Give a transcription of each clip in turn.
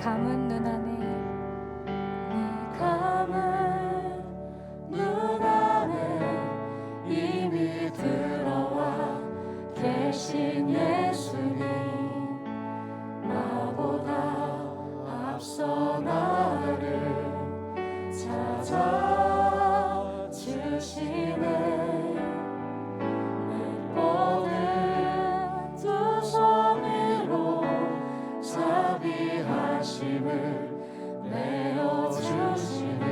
감은 눈 안에 내 감은 눈 안에 이미 들어와 계신 예수님, 나보다 앞서 나를 찾아주시네. 내 뻗은 두 손 위로 자비하심을 내어주시네.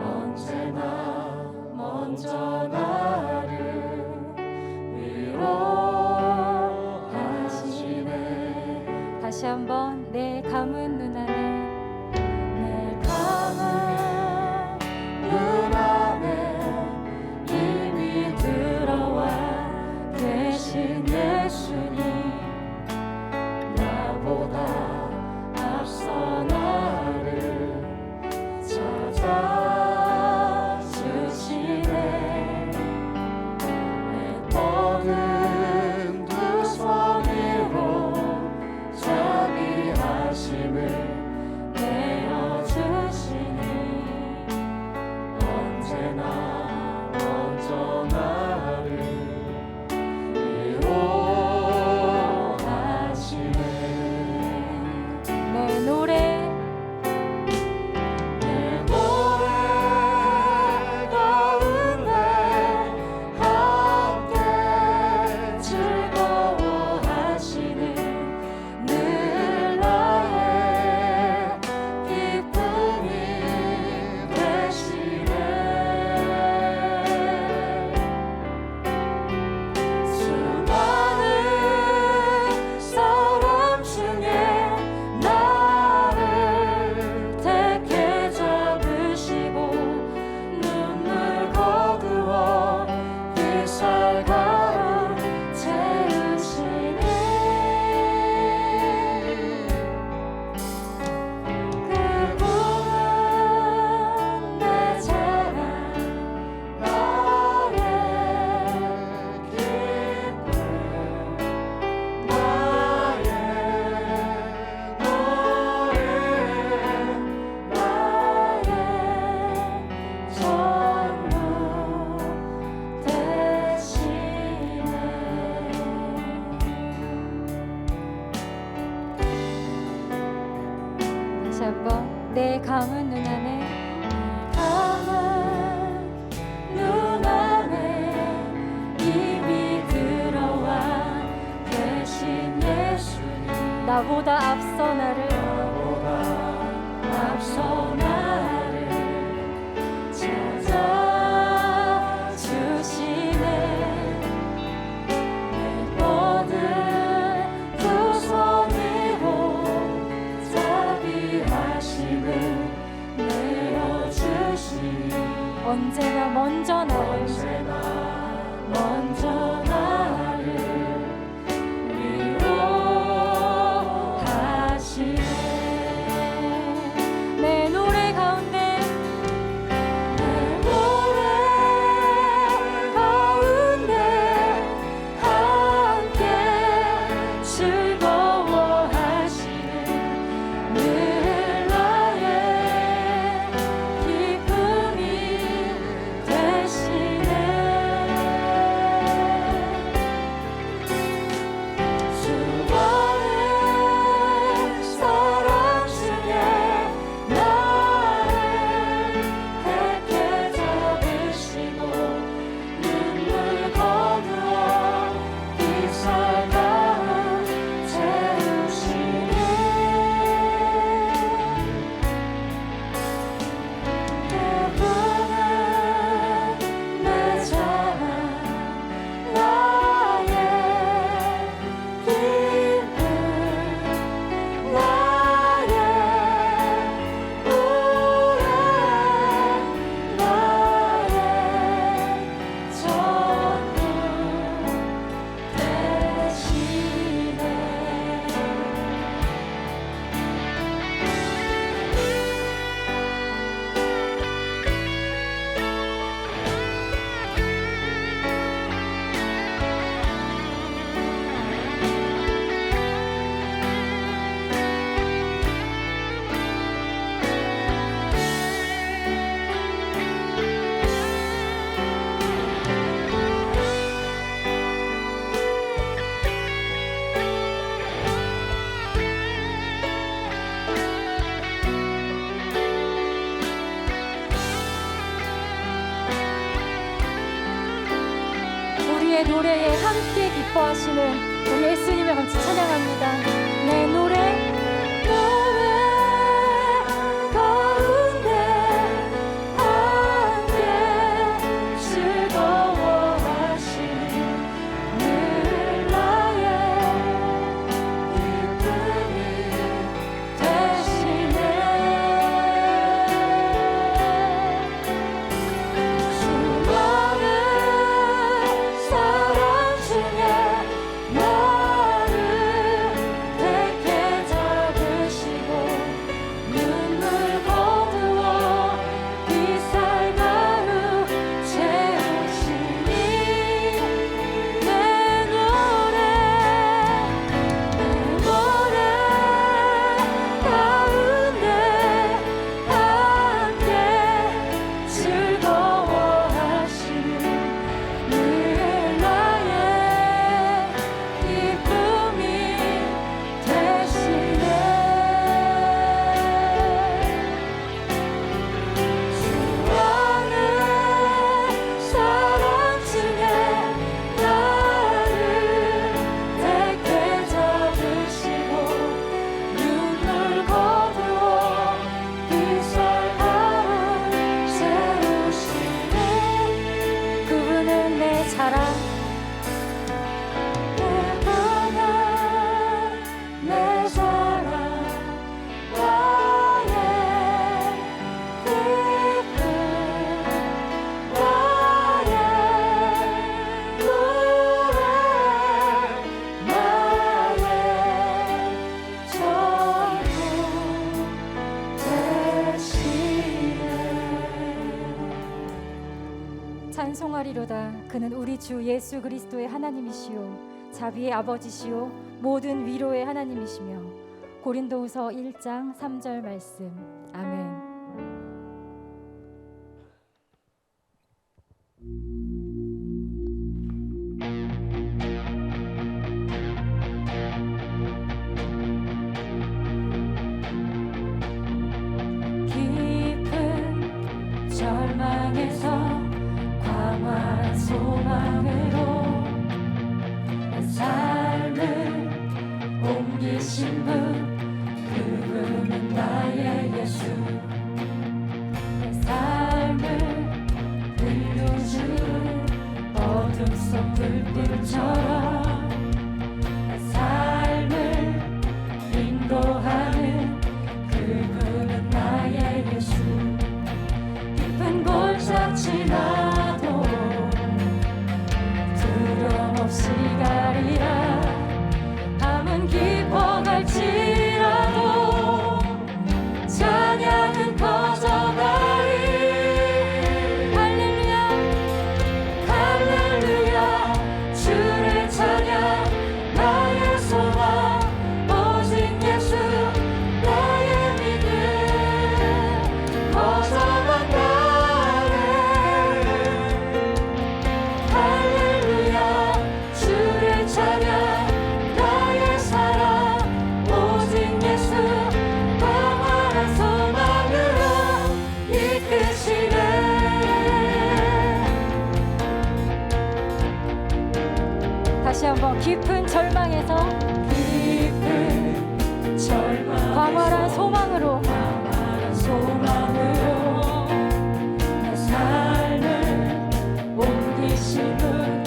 언제나 먼저 나를 위로하시네. 다시 한번 내 감은 눈 안에 내 감은 눈 안에 이미 들어와 계신 예수님, 나보다 앞서 나를 찾아주시네. 내 뻗은 두 손 위로 자비하심을 내어주시니, 언제나 먼저 나를 위로하시네. 내 노래 내 노래 가운데 함께 즐거워하시는 늘 나의 기쁨이 되시네. 수많은 사람 중에 나를 택해 잡으시고 눈물 거두어 빛살가루 채우시니, 그분은 내 자랑, 나의 기쁨, 나의 노래, 나의 전부 되시네. 다시 한번 내 감은 눈 안에 감은 눈 안에 이미 들어와 계신 예수님, 나보다 앞서 나를 나보다 앞서 나를 찾아주시네. 내 뻗은 두 손 위로 자비하심을 내어주시니, 언제나 먼저 나를 언제나 먼저 나를 위로하시네. 내 노래 가운데 내 노래 가운데 함께 즐거워하시는 늘 나의 기쁨이 되시네. 우리의 노래에 함께 기뻐하시는 우리 예수님을 같이 찬양합니다. 내 노래 가운데 함께 즐거워하시는 늘 나의 기쁨이 되시네. 수많은 사랑 중에 나를 택해 잡으시고 눈물 거두어 빛살 가루 채우시니 내 노래 가운데 함께 즐거워하시는 늘 나의 기쁨이 되시네. 수많은 사랑 중에 나를 택해 잡으시고 눈물 거두어 빛살 가루 채우시네. 그분은 내 자랑, 내 사랑 나의 기쁨 나의 노래 나의 전부 되시네. 찬송하리로다. 그는 우리 주 예수 그리스도의 하나님이시요 자비의 아버지시요 모든 위로의 하나님이시며. 고린도후서 1장 3절 말씀. 아멘. 깊은 절망에서 광활한 소망으로 내 삶을 옮기신 분 그분은 나의 예수. 내 삶을 들려주는 어둠 속 불빛처럼 내 삶을 인도하는 그분은 나의 예수. 깊은 골짜기 지나도 두려움 없이 가리라. 밤은 깊어갈지라도 찬양은 커져가리. 할렐루야 할렐루야 주를 찬양 나의 소망 오직 예수 나의 믿음 커져간다네. 할렐루야 주를 찬양 나의 사랑 오직 예수 광활한 소망으로 이끄시네. 다시 한번 깊은 절망에서 깊은 절망 광활한 소망으로 광활한 소망으로 내 삶을 옮기신 분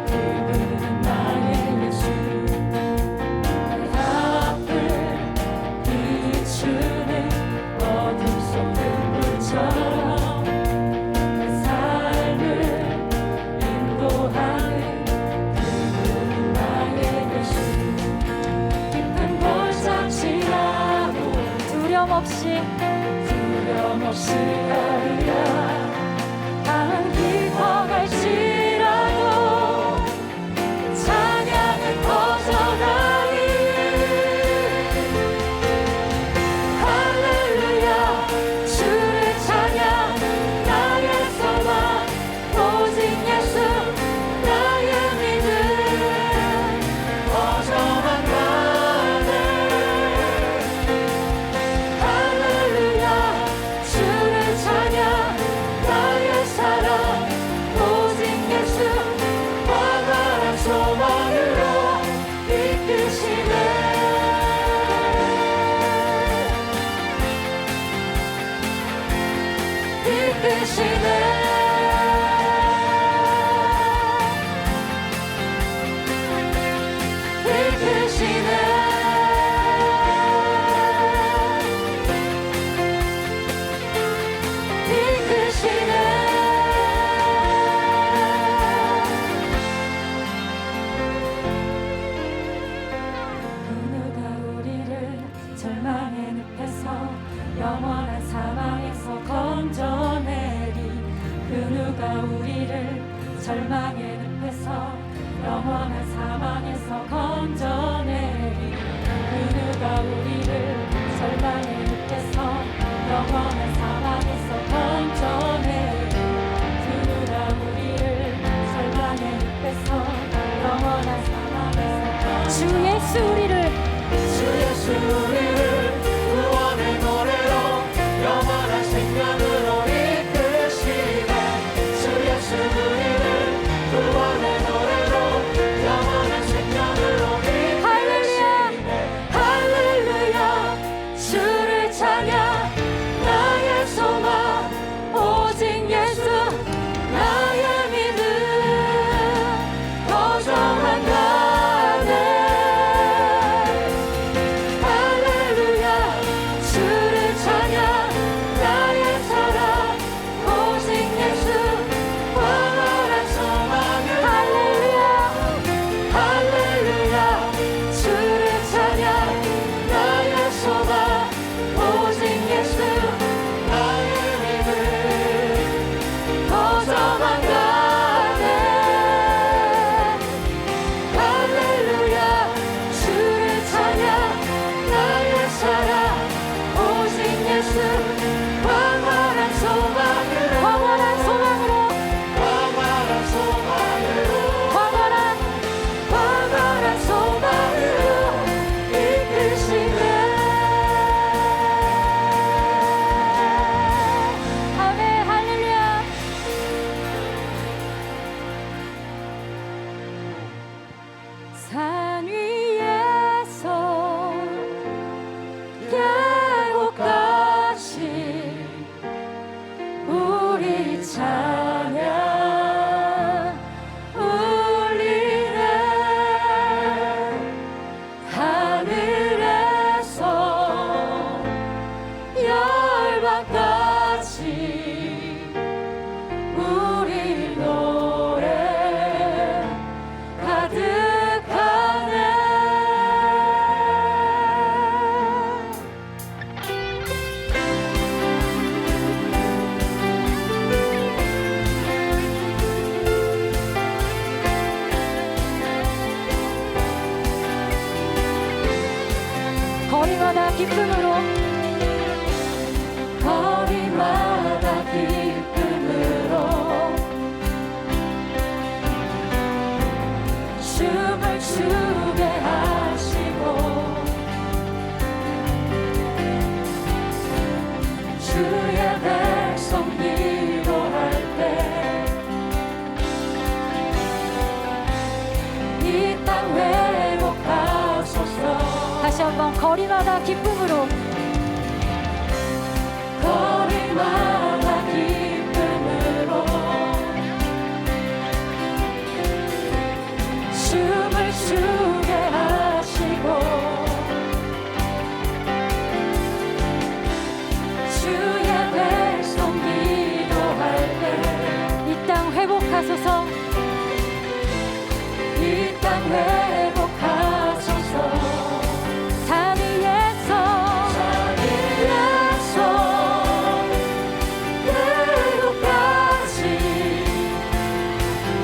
그분은 나의 예수. 내 앞을 비추는 어둠 속 불빛처럼 내 삶을 인도하는 그분은 나의 예수. 절망의 늪에서 영원한 사망에서 건져내리. 그 누가 우리를 절망의 늪에서 영원한 사망에서 건져내리. 그 누가 우리를 절망의 늪에서 영원한 사망에서 건져내리. 그 누가 우리를 절망의 늪에서 영원한 사망에서 주 예수 우리를 주 예수 우리를 구원의 노래로 영원한 생명으로 이끄시네. 주 예수 우리를 구원의 노래로 영원한 생명으로 이끄시네. 할렐루야 주를 찬양 나의 소망 오직 예수 나의 믿음 거정한 가네. 할렐루야 주를 찬양 나의 사랑 오직 예수 영원한 소망을. 할렐루야 주를 찬양 나의 소망 오직 예수 나의 믿음 거정한 가네. 할렐루야 주를 찬양 나의 사랑 오직 예수 영원한 소망으로. 영원한 소망으로 영원한 소망으로 영원한 소망으로 이끄시네. 아멘. 할렐루야. 산 위에서 계곡같이 우리 찬양 울리네. 하늘에서 열방같이 우리 노래 가득하네. 거리마다 기쁨으로 거리마다 기쁨으로 춤을 추게 하시고 주의 백성 기도할 때 이 땅 회복하소서. 다시 한번 거리마다 기쁨으로 거리마다 기쁨으로 춤을 추게 하시고 주의 백성 기도할 때 이 땅 회복하소서. 이 땅 회복하소서. 산 위에서 계곡같이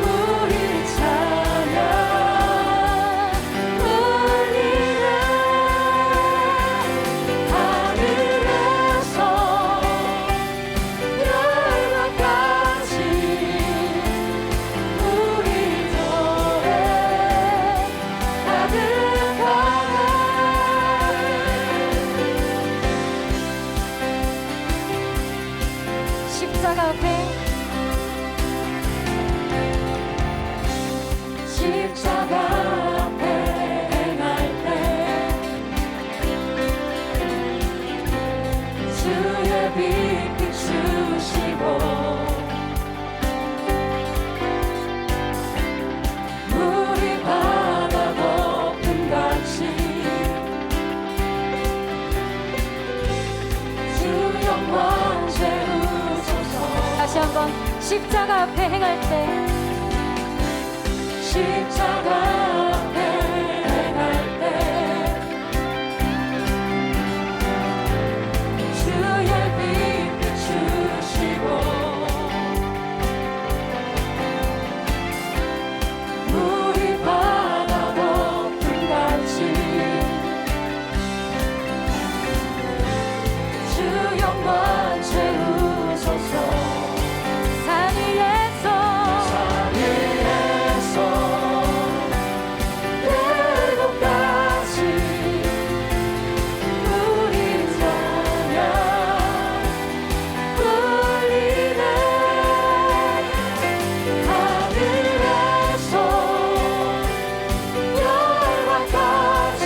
우리 찬양 울리네. 하늘에서 열방같이 우리 노래 가득하네. 십자가 앞에 십자가 앞에 행할 때 주의 빛 비추시고 물이 바다 덮음 같이 주 영광 채우소서. 다시 한번 십자가 앞에 행할 때 십자가 앞에 행할 때 주의 빛 비추시고 물이 바다 덮음 같이 주 영광 채우소서. 산 위에서 대곳까지 우리 찬양 울리네. 하늘에서 열방까지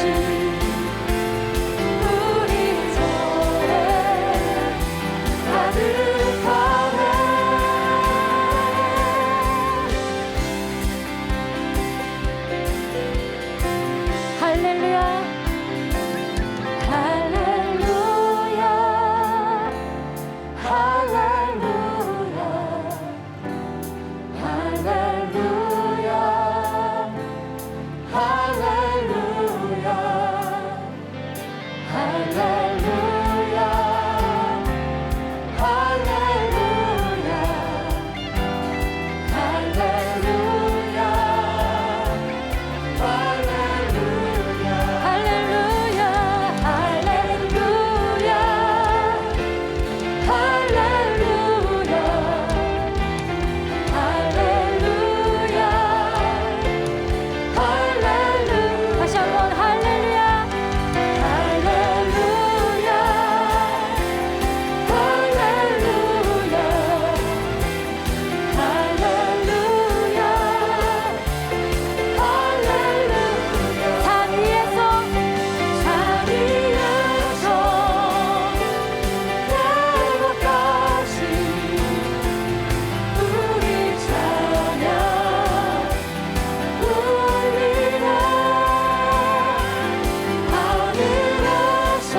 우리 절에 가득하네. 할렐루야 할렐루야 할렐루야 할렐루야 할렐루야 할렐루야 할렐루야 할렐루야 할렐루야 다시 한번 할렐루야 산 위에서 우리 찬양 울리네. 하늘에서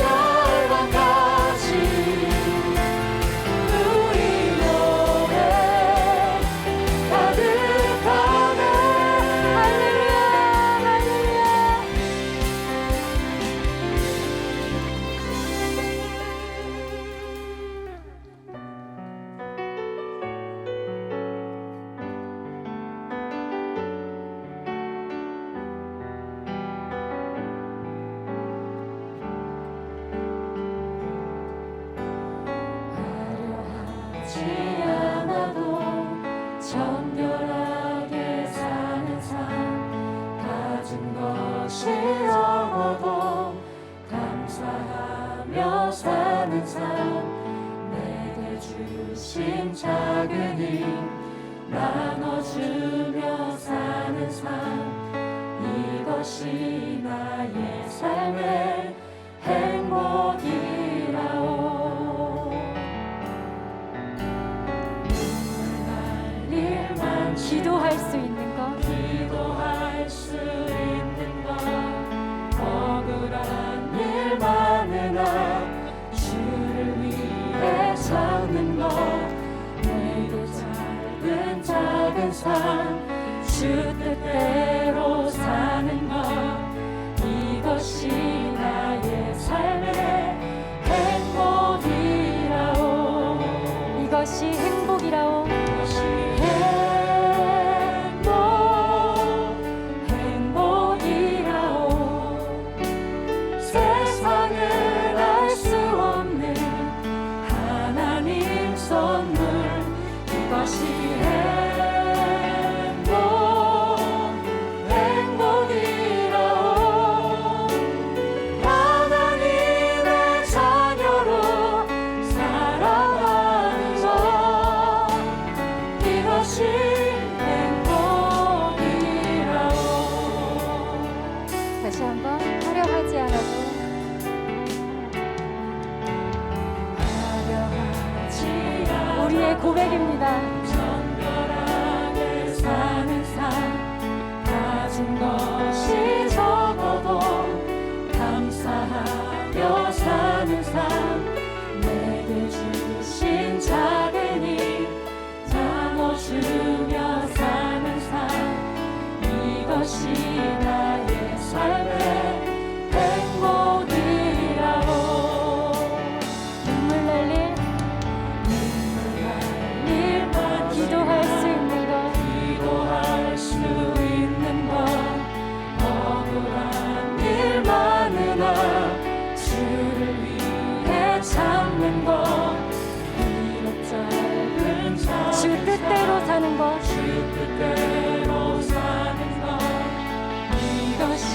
열방까지 우리 노래 가득하네. 화려하지 않아도 정결하게 사는 삶, 가진 것이 적어도 감사하며 사는 삶, 내게 주신 작은 힘 나눠주며 사는 삶, 이것이 나의 삶의 행복이라오. 기도할 수 있는 것 기도할 수 있는 것, 억울한 일 많으나 주를 위해 서는 것, 내게 작은 작은 삶, 주 뜻대로 사는 것, 이것이 나의 삶의 행복이라오. 이것이 행복이라오. 세상에 알 수 없는 하나님 선물, 이것이 행복이라오. 하나님의 자녀로 살아가는 것, 이것이 우리의 고백입니다. 정결하게 사는 삶 가진 것이 적어도 감사하며 사는 삶 내게 주신 작은 일 나눠주며 사는 삶 이것이 나의 삶의 행복이라고 눈물 날 일 기도할 수 있는 것 기도할 수 있는 것 억울한 일 많으나 주를 위해 참는 것 이렇 짧은 삶 주 뜻대로 사는 것 주 뜻대로 사는 것 이것이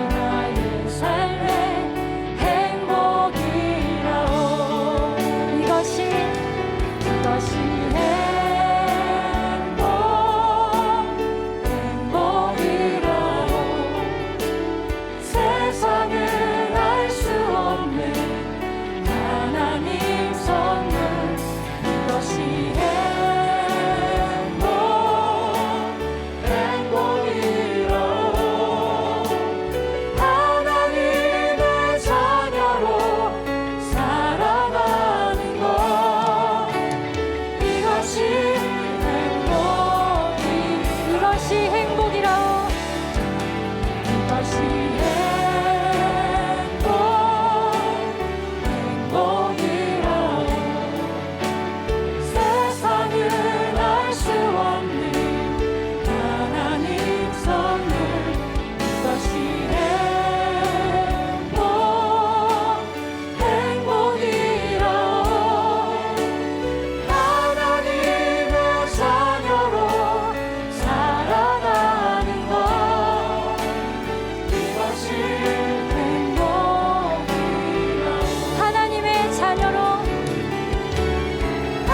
나의 삶의 행복이라오 이것이 행복이라오 세상은 알 수 없는 하나님 선물 이것이 행복이라오 하나님의 자녀로 살아가는 것 이것이 행복이라오 이것이 행복이라오 세상은 알 수 없는 하나님 선물 이것이 행복이라오 하나님의 자녀로 살아가는 것 이것이 행복이라오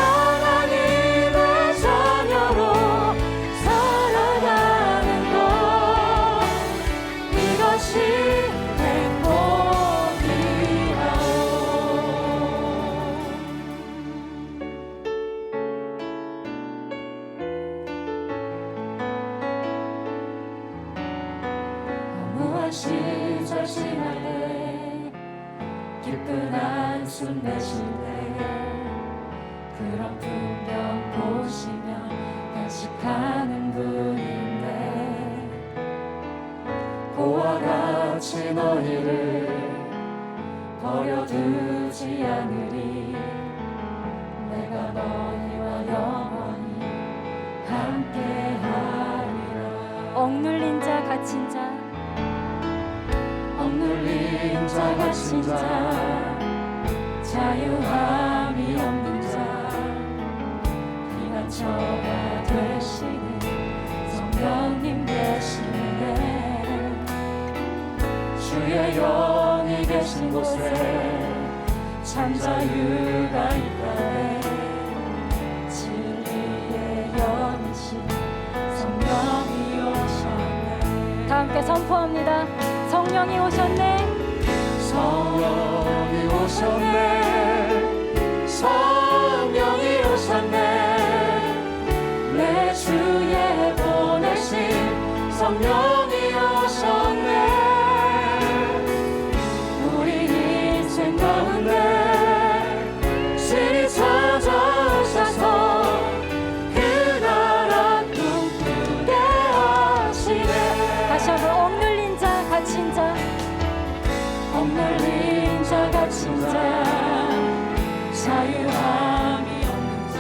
하나님의 자녀로 살아가는 것 이것이 행복이라오 허무한 시절 지날 때 기쁜 한숨 내쉴 때 그런 풍경 보시며 간직하는 분인데 고와 같이 너희를 버려두지 않으리 내가 너희와 영원히 함께하리라 억눌린 자 갇힌 자 억눌린 자 갇힌 자 자유함이 없는 자 피난처가 되시는 성령님 되시네 주의 영이 계신 곳에 참 자유가 있다네 진리의 영이신 성령이 오셨네 다 함께 선포합니다. 성령이 오셨네 성령이 오셨네 성령이 오셨네 내 주에 보내신 성령이 오셨네 우리 인생 가운데 신이 찾아오셔서 그 나라 꿈꾸게 하시네 다시 한번 억눌린 자 갇힌 자 억눌린 자 갇힌 자 자유함이 없는 자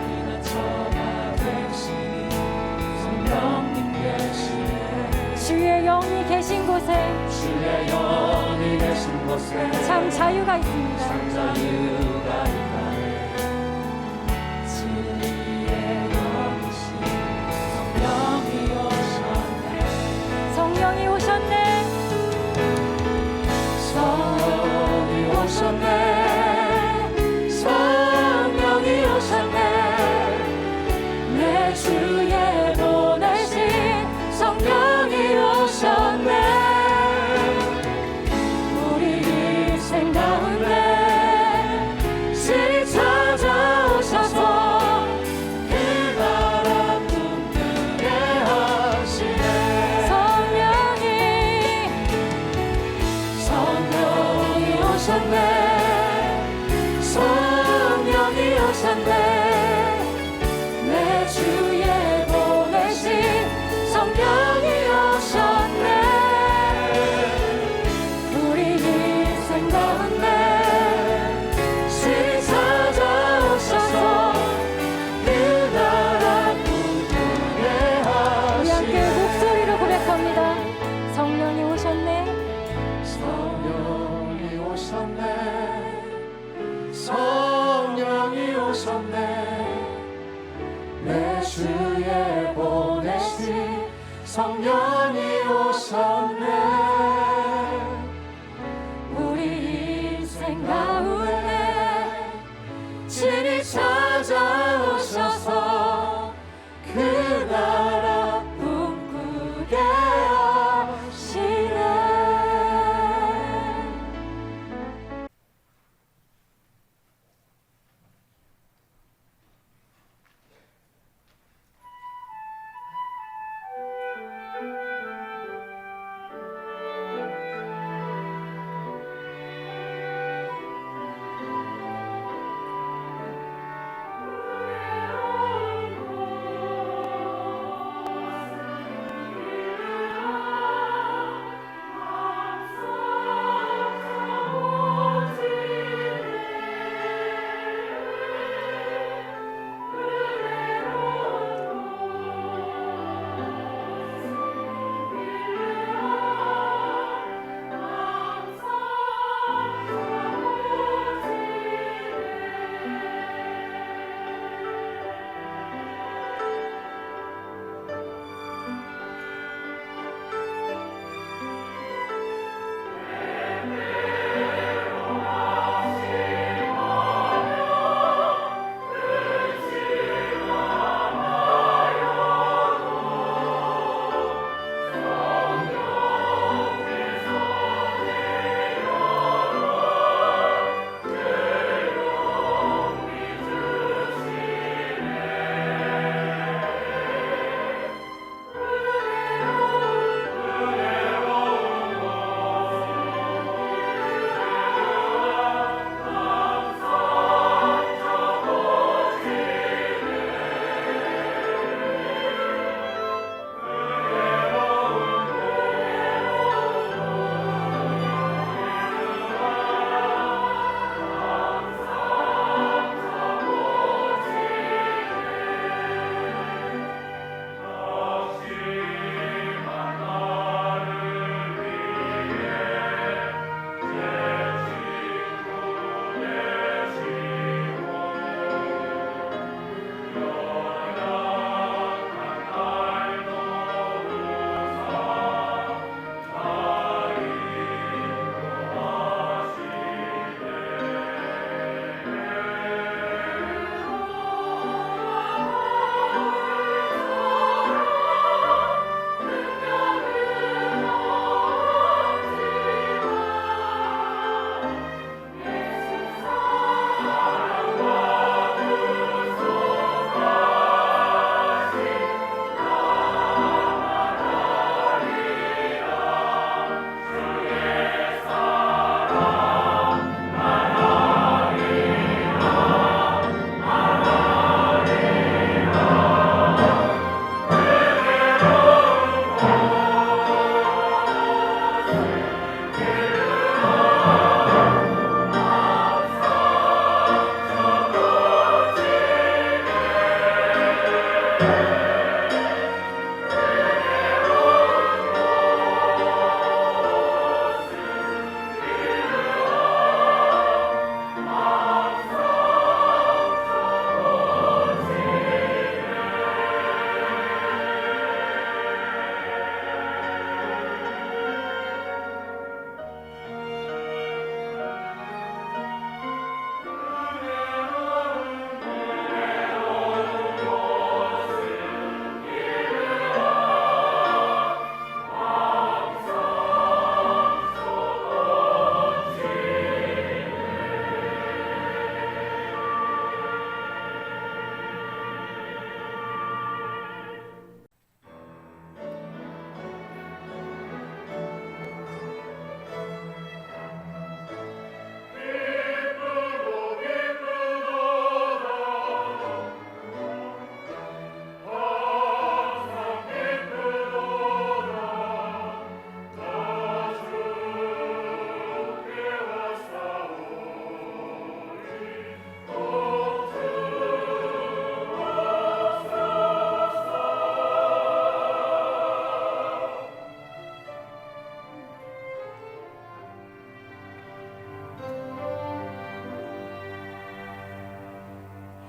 피난처가 되시는 성령님 계시네 주의 영이 계신 곳에 주의 영이 계신 곳에 참 자유가 있습니다. 참 자유가 있다네 진리의 영이신 성령이 오셨네 성령이 오셨네 성령이 오셨네 성령이 오셨네 내 주에 보내신 성령이 오셨네 우리 인생 가운데 오셨네 내 주에 보내신 성령이 오셨네 우리 인생 가운데 신이 찾아오셔서 그 나라 꿈꾸게 우리 함께 하시네 목소리로 고백합니다. 성령이 오셨네. 성령이 오셨네 성령이 오셨네 내 주에 보내신 성령이 오셨네 우리 인생 가운데 진이 찾아오셔서 그 나라 꿈꾸게 하시네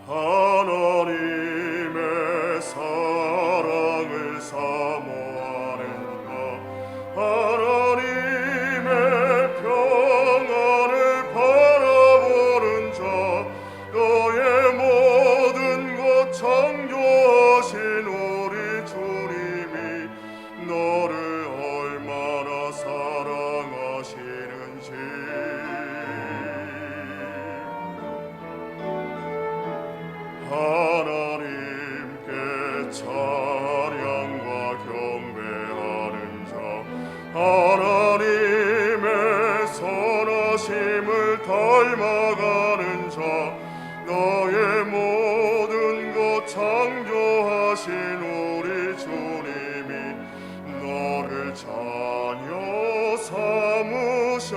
하나님의 사랑을 사모하는 자, 하나님의 평안을 바라보는 자, 너의 모든 것 창조하신 우리 주님이 너를 얼마나 사랑하시는지 하나님께 찬양과 경배하는 자, 하나님의 선하심을 닮아가는 자, 너의 모든 것 창조하신 우리 주님이 너를 자녀 삼으셨네.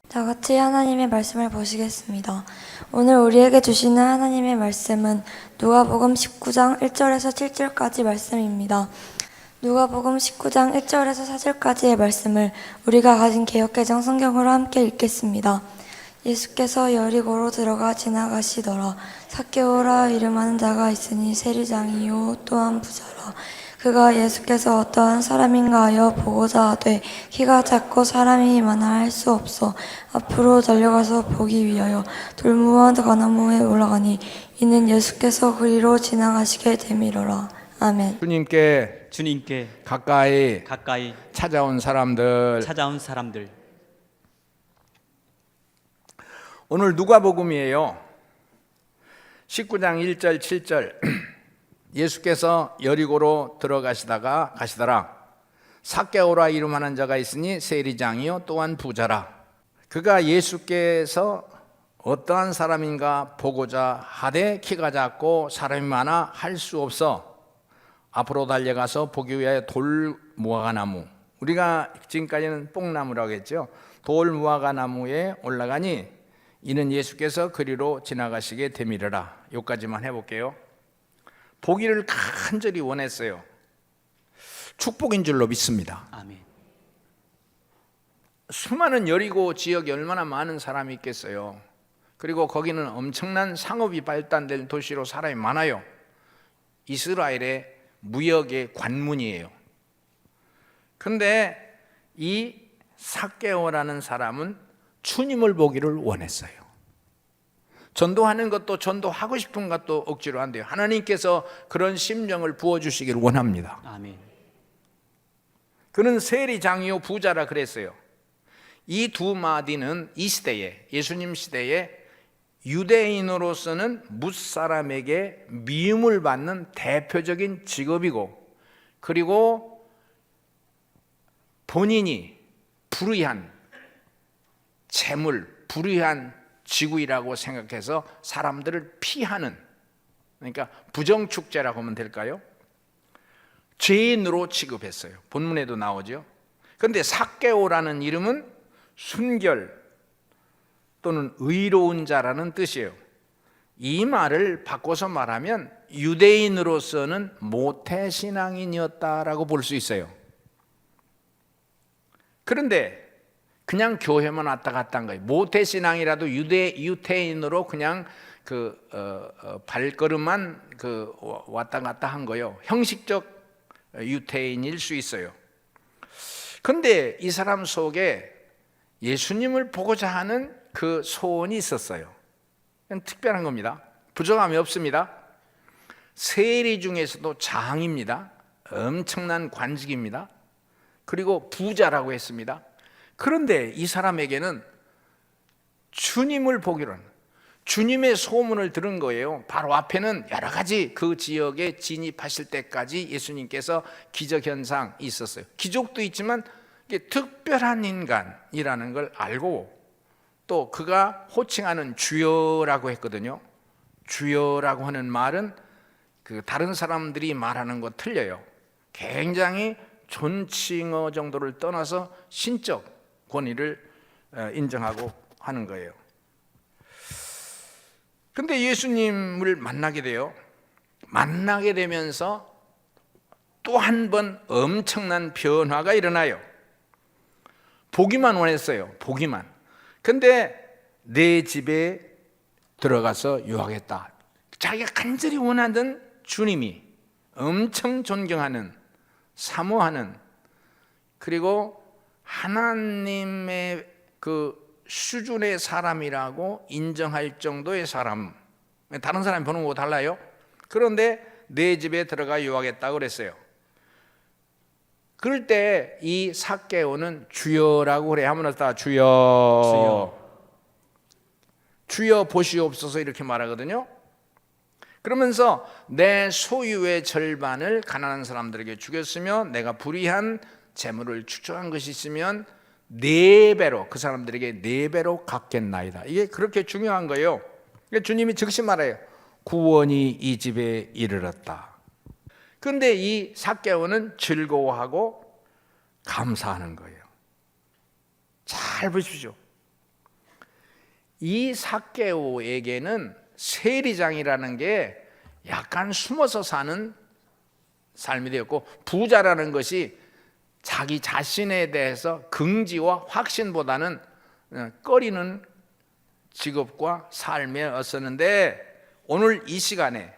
다 같이 하나님의 말씀을 보시겠습니다. 오늘 우리에게 주시는 하나님의 말씀은 누가복음 19장 1절에서 7절까지 말씀입니다. 누가복음 19장 1절에서 4절까지의 말씀을 우리가 가진 개역개정 성경으로 함께 읽겠습니다. 예수께서 여리고로 들어가 지나가시더라. 삭개오라 이름하는 자가 있으니 세리장이요 또한 부자라. 그가 예수께서 어떠한 사람인가 하여 보고자 하되 키가 작고 사람이 많아 할 수 없어 앞으로 달려가서 보기 위하여 돌무와 가나무에 올라가니 이는 예수께서 그리로 지나가시게 되미러라. 아멘. 주님께 가까이 찾아온 사람들, 오늘 누가복음이에요. 19장 1절 7절 예수께서 여리고로 가시더라. 삭개오라 이름하는 자가 있으니 세리장이요 또한 부자라. 그가 예수께서 어떠한 사람인가 보고자 하되 키가 작고 사람이 많아 할 수 없어 앞으로 달려가서 보기 위하여 돌무화과나무 우리가 지금까지는 뽕나무라고 했죠. 돌무화과 나무에 올라가니 이는 예수께서 그리로 지나가시게 되밀어라. 여기까지만 해볼게요. 보기를 간절히 원했어요. 축복인 줄로 믿습니다. 아멘. 수많은 여리고 지역에 얼마나 많은 사람이 있겠어요. 그리고 거기는 엄청난 상업이 발달된 도시로 사람이 많아요. 이스라엘의 무역의 관문이에요. 그런데 이 삭개오라는 사람은 주님을 보기를 원했어요. 전도하는 것도 전도하고 싶은 것도 억지로 안 돼요. 하나님께서 그런 심령을 부어주시기를 원합니다. 아멘. 그는 세리장이요 부자라 그랬어요. 이 두 마디는 이 시대에, 예수님 시대에 유대인으로서는 뭇사람에게 미움을 받는 대표적인 직업이고, 그리고 본인이 불의한 재물, 불의한 직위라고 생각해서 사람들을 피하는, 그러니까 부정축제라고 하면 될까요? 죄인으로 취급했어요. 본문에도 나오죠. 그런데 삭개오라는 이름은 순결 또는 의로운 자라는 뜻이에요. 이 말을 바꿔서 말하면 유대인으로서는 모태신앙인이었다라고 볼 수 있어요. 그런데 그냥 교회만 왔다 갔다 한 거예요. 모태신앙이라도 유태인으로 그냥 발걸음만 왔다 갔다 한 거예요. 형식적 유태인일 수 있어요. 그런데 이 사람 속에 예수님을 보고자 하는 그 소원이 있었어요. 특별한 겁니다. 부족함이 없습니다. 세리 중에서도 장입니다. 엄청난 관직입니다. 그리고 부자라고 했습니다. 그런데 이 사람에게는 주님을 보기로는, 주님의 소문을 들은 거예요. 바로 앞에는 여러 가지 그 지역에 진입하실 때까지 예수님께서 기적 현상이 있었어요. 기적도 있지만 이게 특별한 인간이라는 걸 알고, 또 그가 호칭하는 주여라고 했거든요. 주여라고 하는 말은 다른 사람들이 말하는 거 틀려요. 굉장히 존칭어 정도를 떠나서 신적 권위를 인정하고 하는 거예요. 근데 예수님을 만나게 돼요. 만나게 되면서 또 한 번 엄청난 변화가 일어나요. 보기만 원했어요. 보기만. 근데 내 집에 들어가서 유하겠다. 자기가 간절히 원하던 주님이, 엄청 존경하는, 사모하는, 그리고 하나님의 그 수준의 사람이라고 인정할 정도의 사람, 다른 사람이 보는 거하고 달라요. 그런데 내 집에 들어가 유하겠다고 그랬어요. 그럴 때 이 삭개오는 주여라고 그래. 한번 더 주여. 주여 보시옵소서 이렇게 말하거든요. 그러면서 내 소유의 절반을 가난한 사람들에게 주겠으며 내가 불의한 재물을 축적한 것이 있으면 4배로 그 사람들에게 4배로 갚겠나이다. 이게 그렇게 중요한 거예요. 주님이 즉시 말해요. 구원이 이 집에 이르렀다. 그런데 이 삭개오는 즐거워하고 감사하는 거예요. 잘 보십시오. 이 삭개오에게는 세리장이라는 게 약간 숨어서 사는 삶이 되었고, 부자라는 것이 자기 자신에 대해서 긍지와 확신보다는 꺼리는 직업과 삶이었었는데, 오늘 이 시간에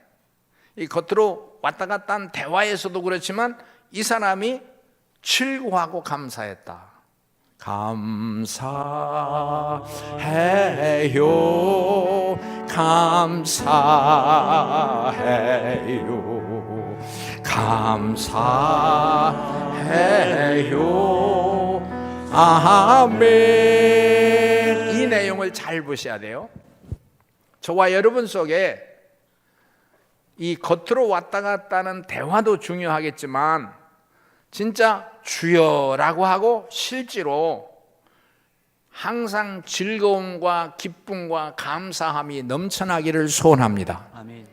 이 겉으로 왔다 갔다 한 대화에서도 그렇지만 이 사람이 즐거워하고 감사했다. 감사해요, 감사해요, 감사해요, 아멘. 이 내용을 잘 보셔야 돼요. 저와 여러분 속에 이 겉으로 왔다 갔다 하는 대화도 중요하겠지만 진짜 주여라고 하고 실제로 항상 즐거움과 기쁨과 감사함이 넘쳐나기를 소원합니다. 아멘.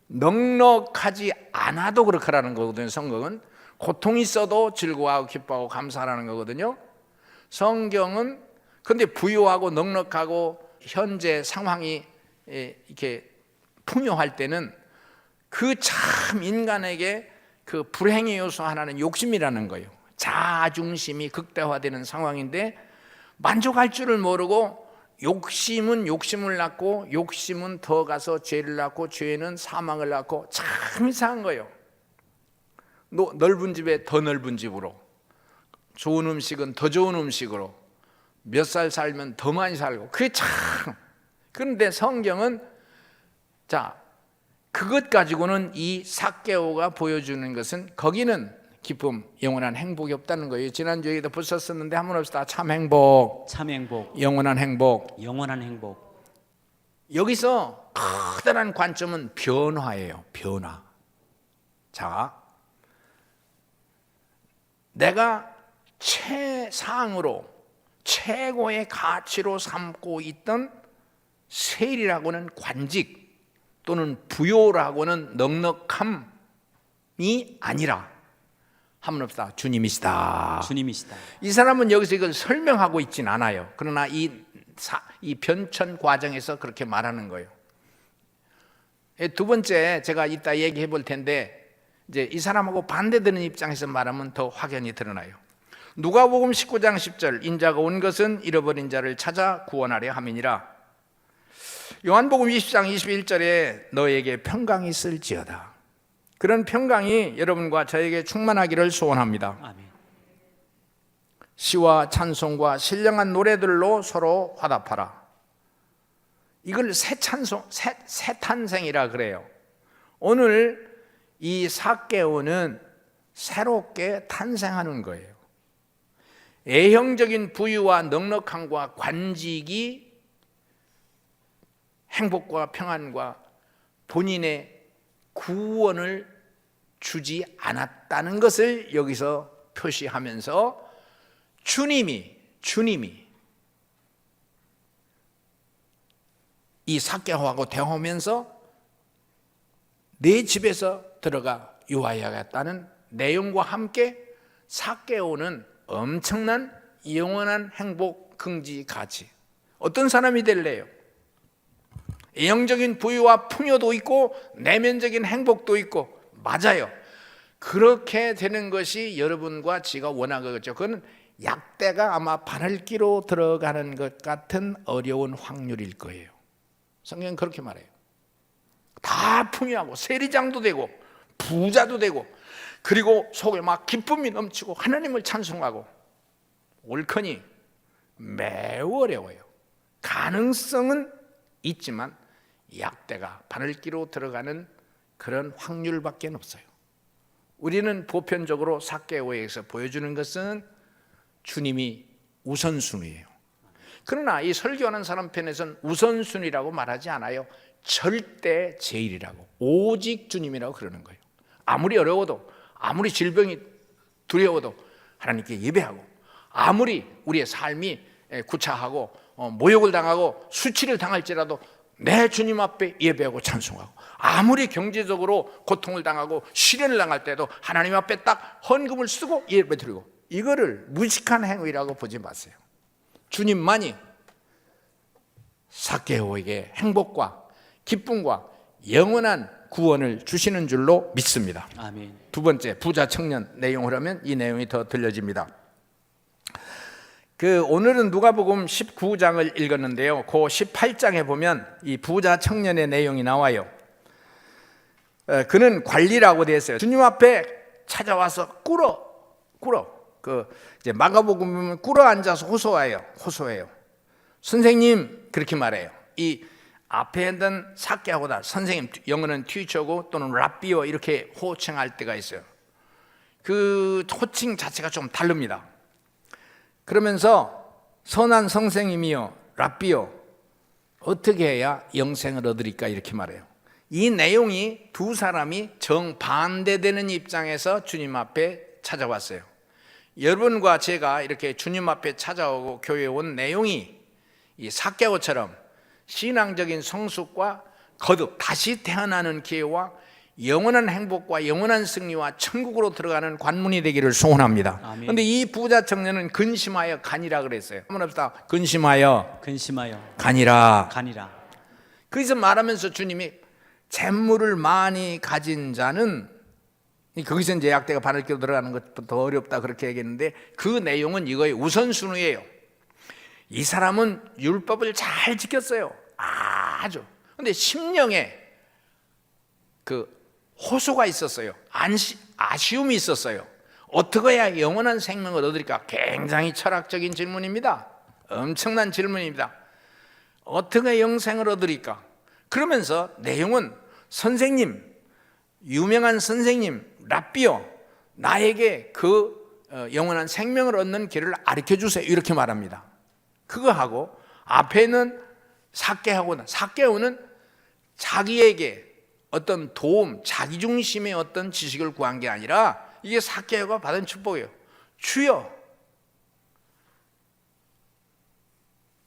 넉넉하지 않아도 그렇게라는 거거든요. 성경은 고통이 있어도 즐거워하고 기뻐하고 감사하는 거거든요. 성경은 근데 부유하고 넉넉하고 현재 상황이 이렇게 풍요할 때는 그 참 인간에게 그 불행의 요소 하나는 욕심이라는 거예요. 자중심이 극대화되는 상황인데 만족할 줄을 모르고 욕심은 욕심을 낳고 욕심은 더 가서 죄를 낳고 죄는 사망을 낳고 참 이상한 거예요. 넓은 집에 더 넓은 집으로, 좋은 음식은 더 좋은 음식으로, 몇 살 살면 더 많이 살고, 그게 참. 그런데 성경은 자, 그것 가지고는 이 삭개오가 보여주는 것은 거기는 기쁨, 영원한 행복이 없다는 거예요. 지난주에도 벌써 썼는데 한번 합시다. 참 행복, 참 행복, 영원한 행복. 영원한 행복. 여기서 커다란 관점은 변화예요. 변화. 자, 내가 최상으로 최고의 가치로 삼고 있던 세리라고는 관직 또는 부요라고는 넉넉함이 아니라 한번 없다. 주님이시다. 주님이시다. 이 사람은 여기서 이걸 설명하고 있진 않아요. 그러나 이 변천 과정에서 그렇게 말하는 거예요. 두 번째 제가 이따 얘기해 볼 텐데 이제 이 사람하고 반대되는 입장에서 말하면 더 확연히 드러나요. 누가복음 19장 10절 인자가 온 것은 잃어버린 자를 찾아 구원하려 함이니라. 요한복음 20장 21절에 너에게 평강이 있을지어다. 그런 평강이 여러분과 저에게 충만하기를 소원합니다. 아멘. 시와 찬송과 신령한 노래들로 서로 화답하라. 이걸 새 찬송, 새 탄생이라 그래요. 오늘 이 삭개오는 새롭게 탄생하는 거예요. 애형적인 부유와 넉넉함과 관직이 행복과 평안과 본인의 구원을 주지 않았다는 것을 여기서 표시하면서 주님이 이 삭개오하고 대화하면서 내 집에서 들어가 유하여야겠다는 내용과 함께 삭개오는 엄청난 영원한 행복, 긍지, 가치. 어떤 사람이 될래요? 영적인 부유와 풍요도 있고 내면적인 행복도 있고, 맞아요. 그렇게 되는 것이 여러분과 제가 원하는 거죠. 그건 약대가 아마 바늘기로 들어가는 것 같은 어려운 확률일 거예요. 성경은 그렇게 말해요. 다 풍요하고 세리장도 되고 부자도 되고 그리고 속에 막 기쁨이 넘치고 하나님을 찬송하고, 옳거니 매우 어려워요. 가능성은 있지만 약대가 바늘기로 들어가는 그런 확률밖에 없어요. 우리는 보편적으로 삭개오에서 보여주는 것은 주님이 우선순위예요. 그러나 이 설교하는 사람 편에서는 우선순위라고 말하지 않아요. 절대 제일이라고, 오직 주님이라고 그러는 거예요. 아무리 어려워도, 아무리 질병이 두려워도 하나님께 예배하고, 아무리 우리의 삶이 구차하고 모욕을 당하고 수치를 당할지라도 내 주님 앞에 예배하고 찬송하고, 아무리 경제적으로 고통을 당하고 시련을 당할 때도 하나님 앞에 딱 헌금을 쓰고 예배드리고, 이거를 무식한 행위라고 보지 마세요. 주님만이 삭개오에게 행복과 기쁨과 영원한 구원을 주시는 줄로 믿습니다. 아멘. 두 번째, 부자 청년 내용을 하면 이 내용이 더 들려집니다. 오늘은 누가복음 19장을 읽었는데요. 그 18장에 보면 이 부자 청년의 내용이 나와요. 그는 관리라고 되어 있어요. 주님 앞에 찾아와서 꿇어. 이제 마가복음 보면 꿇어 앉아서 호소해요. 선생님, 그렇게 말해요. 이 앞에 있던 삭개오다 선생님, 영어는 티처고 또는 랍비오 이렇게 호칭할 때가 있어요. 그 호칭 자체가 좀 다릅니다. 그러면서 선한 선생님이요, 랍비요, 어떻게 해야 영생을 얻으리까 이렇게 말해요. 이 내용이 두 사람이 정반대되는 입장에서 주님 앞에 찾아왔어요. 여러분과 제가 이렇게 주님 앞에 찾아오고 교회에 온 내용이 이 삭개오처럼 신앙적인 성숙과 거듭 다시 태어나는 기회와 영원한 행복과 영원한 승리와 천국으로 들어가는 관문이 되기를 소원합니다. 아멘. 그런데 이 부자 청년은 근심하여 간이라 그랬어요. 한번 합시다. 근심하여 근심하여 간이라. 간이라. 그래서 말하면서 주님이 재물을 많이 가진 자는, 거기서 이제 약대가 바늘 끼고 들어가는 것도 더 어렵다 그렇게 얘기했는데, 그 내용은 이거의 우선순위예요. 이 사람은 율법을 잘 지켰어요. 아주. 근데 심령에 그 호소가 있었어요. 아쉬움이 있었어요. 어떻게 해야 영원한 생명을 얻으리까? 굉장히 철학적인 질문입니다. 엄청난 질문입니다. 어떻게 영생을 얻으리까? 그러면서 내용은 선생님, 유명한 선생님, 랍비요, 나에게 그 영원한 생명을 얻는 길을 가르쳐 주세요. 이렇게 말합니다. 그거 하고 앞에는 삭개오는 자기에게 어떤 도움, 자기중심의 어떤 지식을 구한 게 아니라 이게 삭개오가 받은 축복이에요. 주여,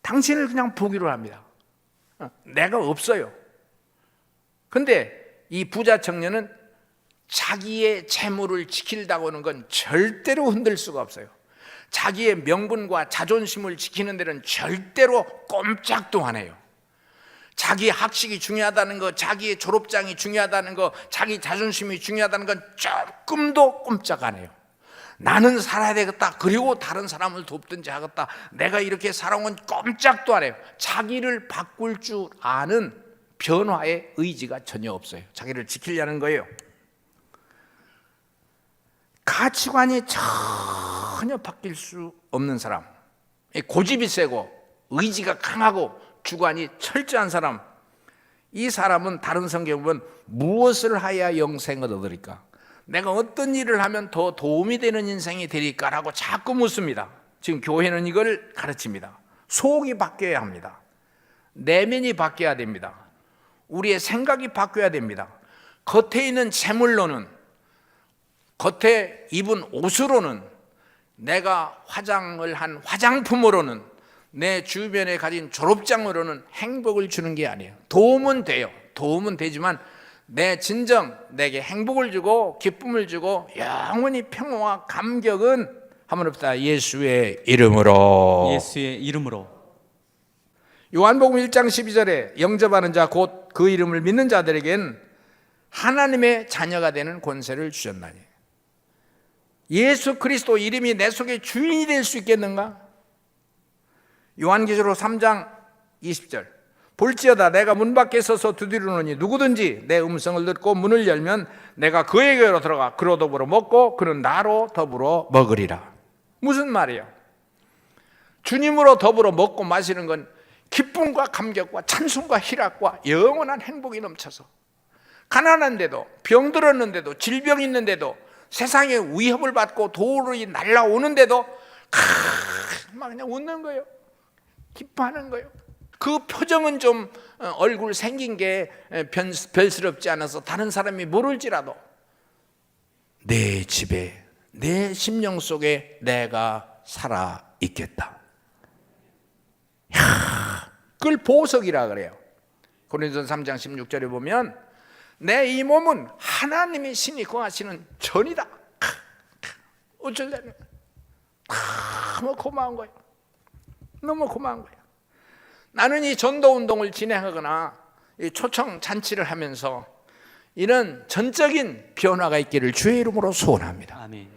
당신을 그냥 보기로 합니다. 내가 없어요. 근데 이 부자 청년은 자기의 재물을 지킨다고 하는 건 절대로 흔들 수가 없어요. 자기의 명분과 자존심을 지키는 데는 절대로 꼼짝도 안 해요. 자기 학식이 중요하다는 거, 자기의 졸업장이 중요하다는 거, 자기 자존심이 중요하다는 건 조금도 꼼짝 안 해요. 나는 살아야 되겠다, 그리고 다른 사람을 돕든지 하겠다, 내가 이렇게 살아온 건 꼼짝도 안 해요. 자기를 바꿀 줄 아는 변화의 의지가 전혀 없어요. 자기를 지키려는 거예요. 가치관이 전혀 바뀔 수 없는 사람, 고집이 세고 의지가 강하고 주관이 철저한 사람, 이 사람은 다른 성경에 보면 무엇을 하여야 영생을 얻으리까? 내가 어떤 일을 하면 더 도움이 되는 인생이 되리까라고 자꾸 묻습니다. 지금 교회는 이걸 가르칩니다. 속이 바뀌어야 합니다. 내면이 바뀌어야 됩니다. 우리의 생각이 바뀌어야 됩니다. 겉에 있는 재물로는, 겉에 입은 옷으로는, 내가 화장을 한 화장품으로는, 내 주변에 가진 졸업장으로는 행복을 주는 게 아니에요. 도움은 돼요. 도움은 되지만 내 진정 내게 행복을 주고 기쁨을 주고 영원히 평화와 감격은 한번 합시다. 예수의 이름으로. 예수의 이름으로. 요한복음 1장 12절에 영접하는 자 곧 그 이름을 믿는 자들에겐 하나님의 자녀가 되는 권세를 주셨나니. 예수 그리스도 이름이 내 속에 주인이 될 수 있겠는가? 요한계시록 3장 20절 볼지어다 내가 문 밖에 서서 두드리노니 누구든지 내 음성을 듣고 문을 열면 내가 그에게로 들어가 그로 더불어 먹고 그는 나로 더불어 먹으리라. 무슨 말이에요? 주님으로 더불어 먹고 마시는 건 기쁨과 감격과 찬송과 희락과 영원한 행복이 넘쳐서, 가난한데도 병들었는데도 질병이 있는데도 세상에 위협을 받고 돌이 날아오는데도 막 그냥 웃는 거예요. 기뻐하는 거예요. 그 표정은 좀 얼굴 생긴 게 별스럽지 않아서 다른 사람이 모를지라도 내 집에, 내 심령 속에 내가 살아 있겠다. 그걸 보석이라 그래요. 고린도전서 3장 16절에 보면 내 이 몸은 하나님의 신이 거하시는 전이다. 어쩌려는 너무 고마운 거예요. 너무 고마운 거예요. 나는 이 전도운동을 진행하거나 이 초청 잔치를 하면서 이런 전적인 변화가 있기를 주의 이름으로 소원합니다. 아멘.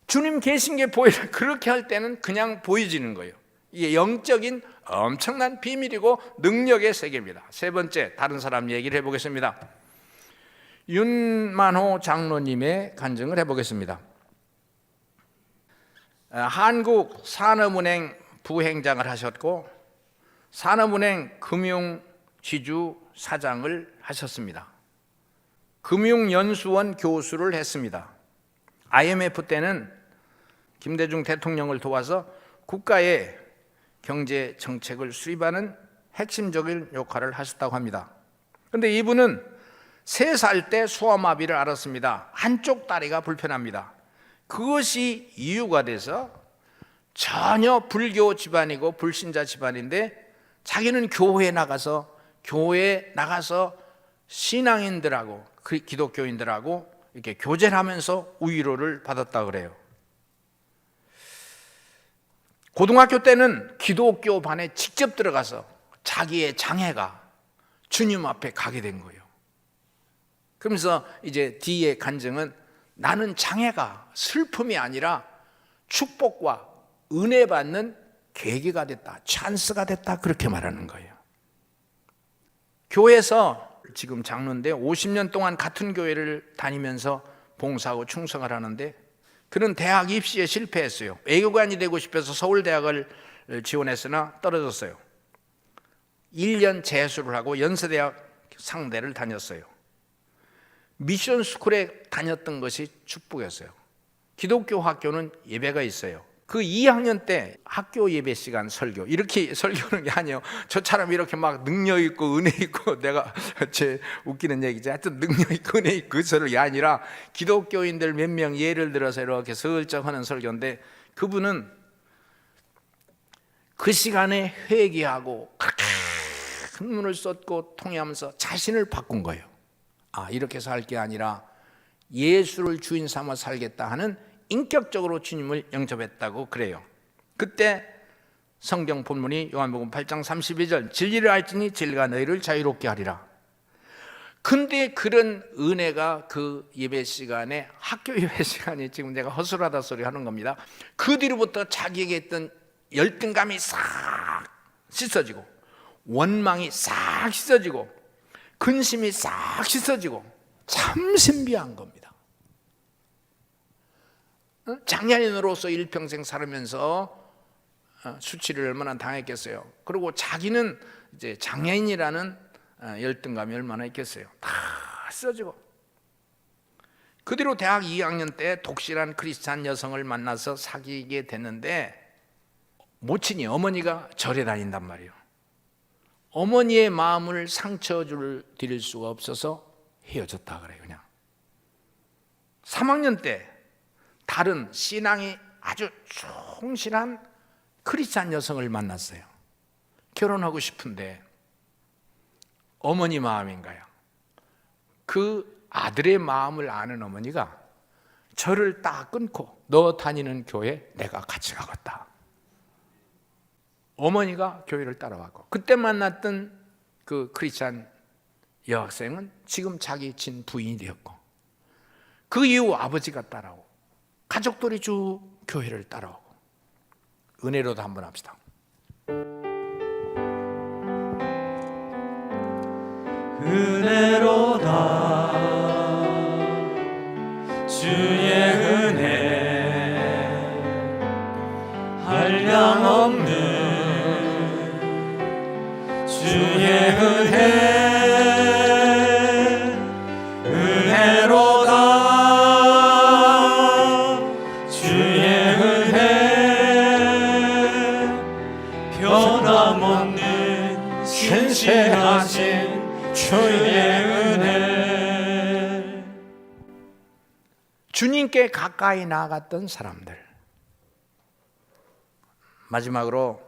주님 계신 게 보이라. 그렇게 할 때는 그냥 보여지는 거예요. 이게 영적인 엄청난 비밀이고 능력의 세계입니다. 세 번째, 다른 사람 얘기를 해보겠습니다. 윤만호 장로님의 간증을 해보겠습니다. 한국산업은행 부행장을 하셨고 산업은행 금융지주 사장을 하셨습니다. 금융연수원 교수를 했습니다. IMF 때는 김대중 대통령을 도와서 국가의 경제 정책을 수립하는 핵심적인 역할을 하셨다고 합니다. 그런데 이분은 3살 때 소아마비를 앓았습니다. 한쪽 다리가 불편합니다. 그것이 이유가 돼서 전혀 불교 집안이고 불신자 집안인데 자기는 교회에 나가서 신앙인들하고 기독교인들하고 이렇게 교제를 하면서 위로를 받았다 그래요. 고등학교 때는 기독교 반에 직접 들어가서 자기의 장애가 주님 앞에 가게 된 거예요. 그러면서 이제 뒤에 간증은 나는 장애가 슬픔이 아니라 축복과 은혜 받는 계기가 됐다, 찬스가 됐다, 그렇게 말하는 거예요. 교회에서 지금 장로인데 50년 동안 같은 교회를 다니면서 봉사하고 충성을 하는데 그는 대학 입시에 실패했어요. 외교관이 되고 싶어서 서울대학을 지원했으나 떨어졌어요. 1년 재수를 하고 연세대학 상대를 다녔어요. 미션 스쿨에 다녔던 것이 축복이었어요. 기독교 학교는 예배가 있어요. 그 2학년 때 학교 예배 시간 설교, 이렇게 설교하는 게 아니에요. 저처럼 이렇게 막 능력 있고 은혜 있고, 내가 제 웃기는 얘기지, 하여튼 능력 있고 은혜 있고 그 설교가 아니라 기독교인들 몇 명 예를 들어서 이렇게 슬쩍 하는 설교인데, 그분은 그 시간에 회개하고 그렇게 큰 눈을 쏟고 통회하면서 자신을 바꾼 거예요. 아, 이렇게 살 게 아니라 예수를 주인 삼아 살겠다 하는 인격적으로 주님을 영접했다고 그래요. 그때 성경 본문이 요한복음 8장 32절, 진리를 알지니 진리가 너희를 자유롭게 하리라. 근데 그런 은혜가 그 예배 시간에, 학교 예배 시간에, 지금 내가 허술하다 소리 하는 겁니다. 그 뒤로부터 자기에게 있던 열등감이 싹 씻어지고, 원망이 싹 씻어지고, 근심이 싹 씻어지고, 참 신비한 겁니다. 장애인으로서 일평생 살으면서 수치를 얼마나 당했겠어요. 그리고 자기는 이제 장애인이라는 열등감이 얼마나 있겠어요. 다 써지고. 그 뒤로 대학 2학년 때 독실한 크리스찬 여성을 만나서 사귀게 됐는데, 모친이, 어머니가 절에 다닌단 말이에요. 어머니의 마음을 상처 드릴 수가 없어서 헤어졌다 그래요. 그냥 3학년 때 다른 신앙이 아주 충실한 크리스찬 여성을 만났어요. 결혼하고 싶은데 어머니 마음인가요? 그 아들의 마음을 아는 어머니가 저를 딱 끊고, 너 다니는 교회 내가 같이 가겠다. 어머니가 교회를 따라왔고, 그때 만났던 그 크리스찬 여학생은 지금 자기 친 부인이 되었고, 그 이후 아버지가 따라오고, 가족들이 쭉 교회를 따라오고. 은혜로도 한번 합시다. 은혜로다 주의 은혜 한량없는 주의 은혜 은혜로다 주의 은혜 변함없는 신실하신 주의 은혜. 주님께 가까이 나아갔던 사람들. 마지막으로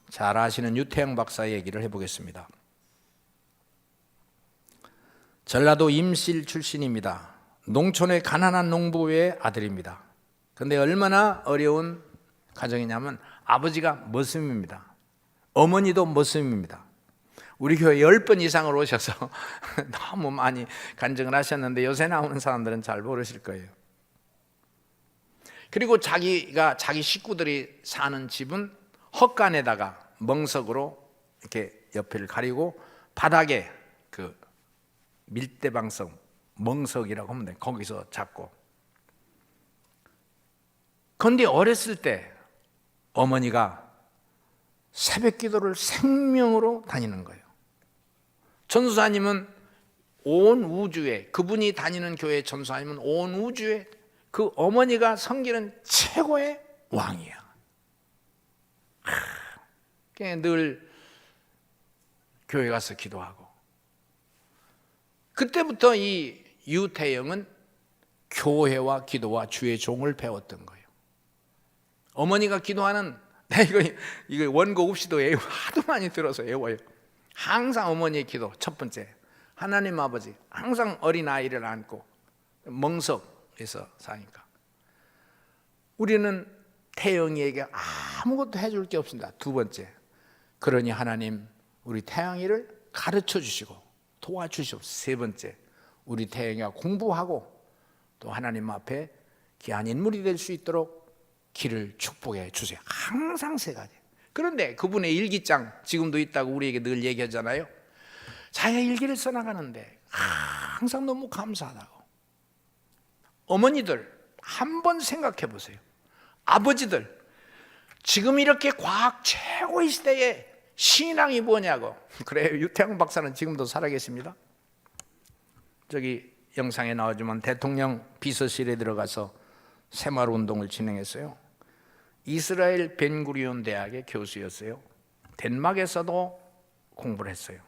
잘 아시는 유태영 박사 얘기를 해보겠습니다. 전라도 임실 출신입니다. 농촌의 가난한 농부의 아들입니다. 그런데 얼마나 어려운 가정이냐면 아버지가 머슴입니다. 어머니도 머슴입니다. 우리 교회 10번 이상을 오셔서 너무 많이 간증을 하셨는데 요새 나오는 사람들은 잘 모르실 거예요. 그리고 자기 식구들이 사는 집은 헛간에다가 멍석으로 이렇게 옆을 가리고 바닥에 그 밀대방석, 멍석이라고 하면 돼. 거기서 잡고. 그런데 어렸을 때 어머니가 새벽 기도를 생명으로 다니는 거예요. 전도사님은 온 우주에, 그분이 다니는 교회 전도사님은 온 우주에 그 어머니가 섬기는 최고의 왕이야. 늘 교회 가서 기도하고. 그때부터 이 유태영은 교회와 기도와 주의 종을 배웠던 거예요. 어머니가 기도하는, 이거 원고 없이도 하도 많이 들어서 외워요. 항상 어머니의 기도, 첫 번째 하나님 아버지 항상 어린아이를 안고 멍석에서 사니까 우리는 태영이에게 아무것도 해줄 게 없습니다. 두 번째, 그러니 하나님 우리 태영이를 가르쳐 주시고 도와주시옵소서. 세 번째, 우리 태영이가 공부하고 또 하나님 앞에 귀한 인물이 될 수 있도록 길을 축복해 주세요. 항상 세 가지. 그런데 그분의 일기장 지금도 있다고 우리에게 늘 얘기하잖아요. 자기의 일기를 써나가는데 항상 너무 감사하다고. 어머니들 한번 생각해 보세요. 아버지들 지금 이렇게 과학 최고의 시대에 신앙이 뭐냐고. 그래요, 유태영 박사는 지금도 살아계십니다. 저기 영상에 나오지만 대통령 비서실에 들어가서 새마을운동을 진행했어요. 이스라엘 벤구리온 대학의 교수였어요. 덴마크에서도 공부를 했어요.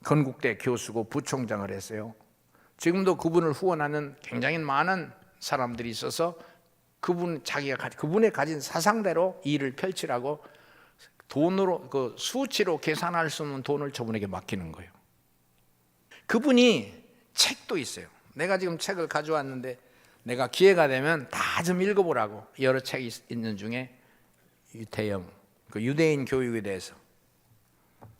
건국대 교수고 부총장을 했어요. 지금도 그분을 후원하는 굉장히 많은 사람들이 있어서 그분의 가진 사상대로 일을 펼치라고 돈으로 그 수치로 계산할 수 없는 돈을 저분에게 맡기는 거예요. 그분이 책도 있어요. 내가 지금 책을 가져왔는데 내가 기회가 되면 다 좀 읽어보라고. 여러 책이 있는 중에 유태영, 그 유대인 교육에 대해서.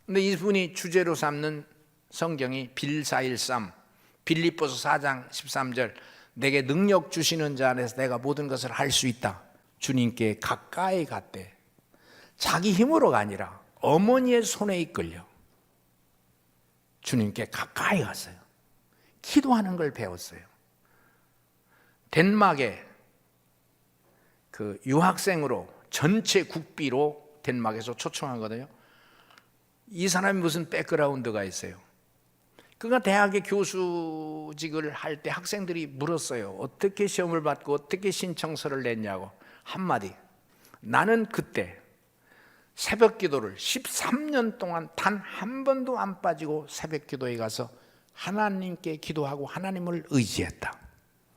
근데 이분이 주제로 삼는 성경이 빌413 빌립보서 4장 13절, 내게 능력 주시는 자 안에서 내가 모든 것을 할 수 있다. 주님께 가까이 갔대. 자기 힘으로가 아니라 어머니의 손에 이끌려 주님께 가까이 갔어요. 기도하는 걸 배웠어요. 덴마크에 그 유학생으로 전체 국비로 덴마크에서 초청하거든요. 이 사람이 무슨 백그라운드가 있어요. 그가 대학의 교수직을 할 때 학생들이 물었어요. 어떻게 시험을 받고 어떻게 신청서를 냈냐고. 한마디, 나는 그때 새벽 기도를 13년 동안 단 한 번도 안 빠지고 새벽 기도에 가서 하나님께 기도하고 하나님을 의지했다.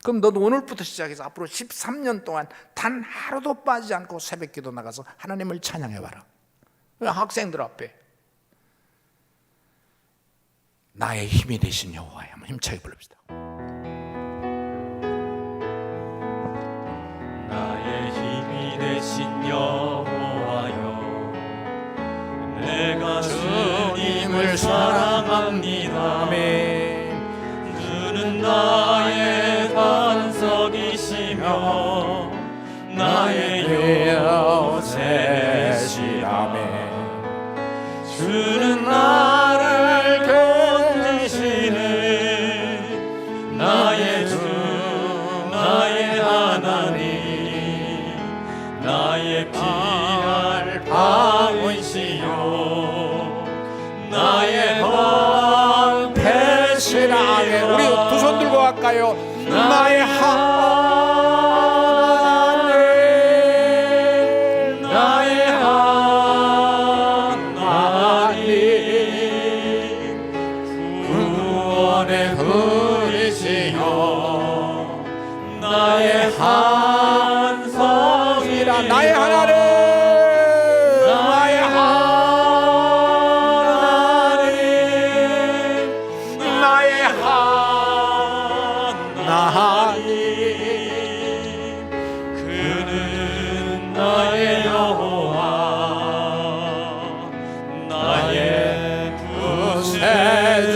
그럼 너도 오늘부터 시작해서 앞으로 13년 동안 단 하루도 빠지지 않고 새벽 기도 나가서 하나님을 찬양해봐라. 학생들 앞에 나의 힘이 되신 여호와여, 한번 힘차게 부릅시다. 나의 힘이 되신 여호와여, 내가 주님을 사랑합니다. 아멘. 주는 나의 반석이시며 나의 요새시라매. 주는 나를 건지시는 나의 주, 나의 하나님, 나의 피할 방이시요 나의 대신하게. 우리 두 손 들고 갈까요? 나의 하나님, 나의 하나님, 구원의 그리시여 나의 반석이라. 나의 하나님, 나의 하나님, 나의 하나님, 그는 나의 여호와, 나의 구세주.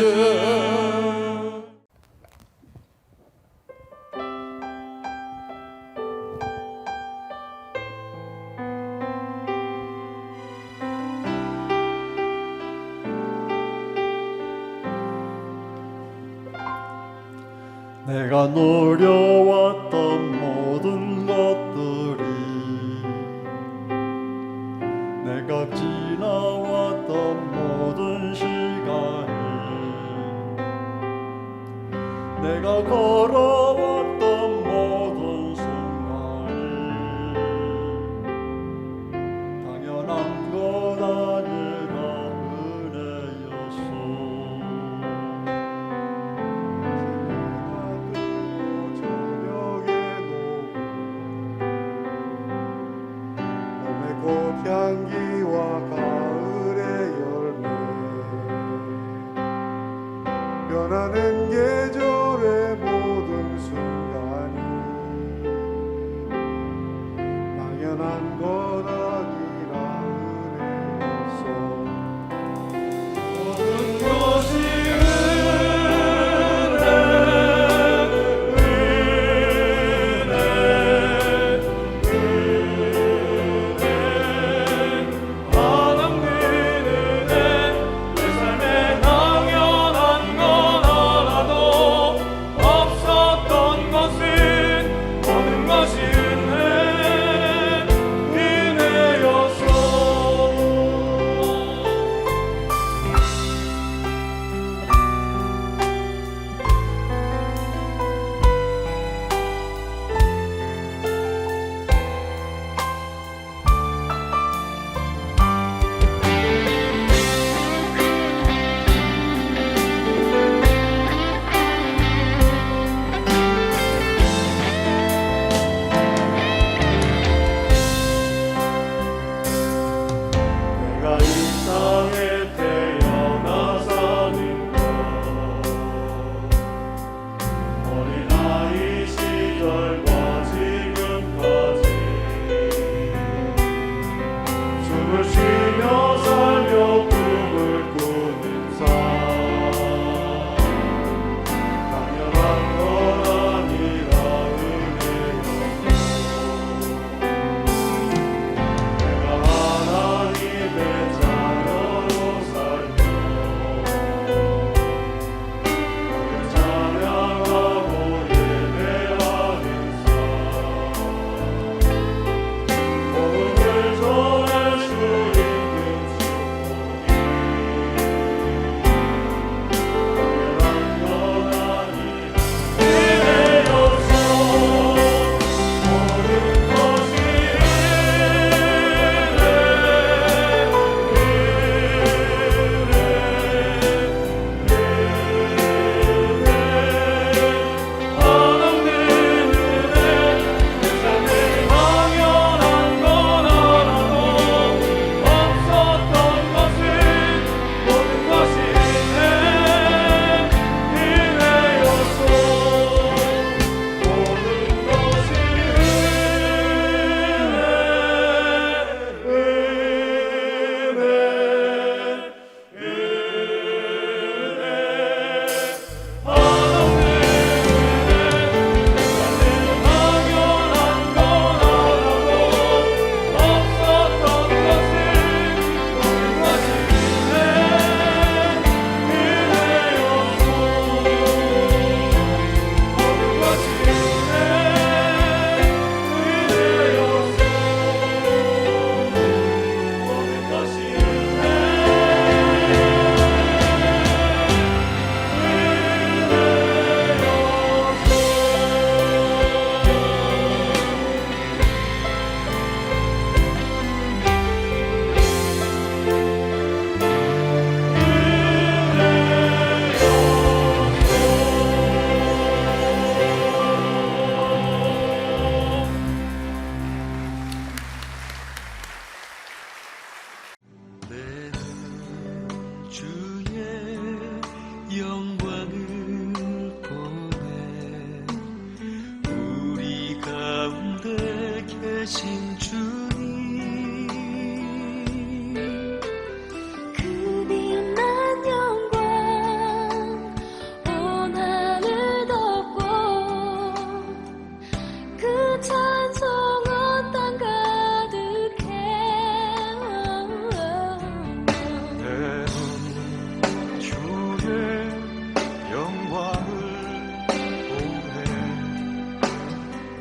내가 노려왔던 모든 것들이, 내가 지나왔던 모든 시간이, 내가 걸어왔던 모든 순간이 당연한 것 아니라 은혜였소. 꽃향기와 가을의 열매, 당연한 것 아니라 은혜였소. 모든 것이 내가 이 땅에 태어나 사는 것 어린아이 시절과 지금까지 숨을 쉬며 살며 꿈을 꾸는 삶 당연한 것 아니라 은혜였소. 내가 하나님의 자녀로 살며 그를 찬양하고 예배하는 삶 복음을 전할 수 있는 축복이 당연한 건 아니라 은혜였소. 모든 것이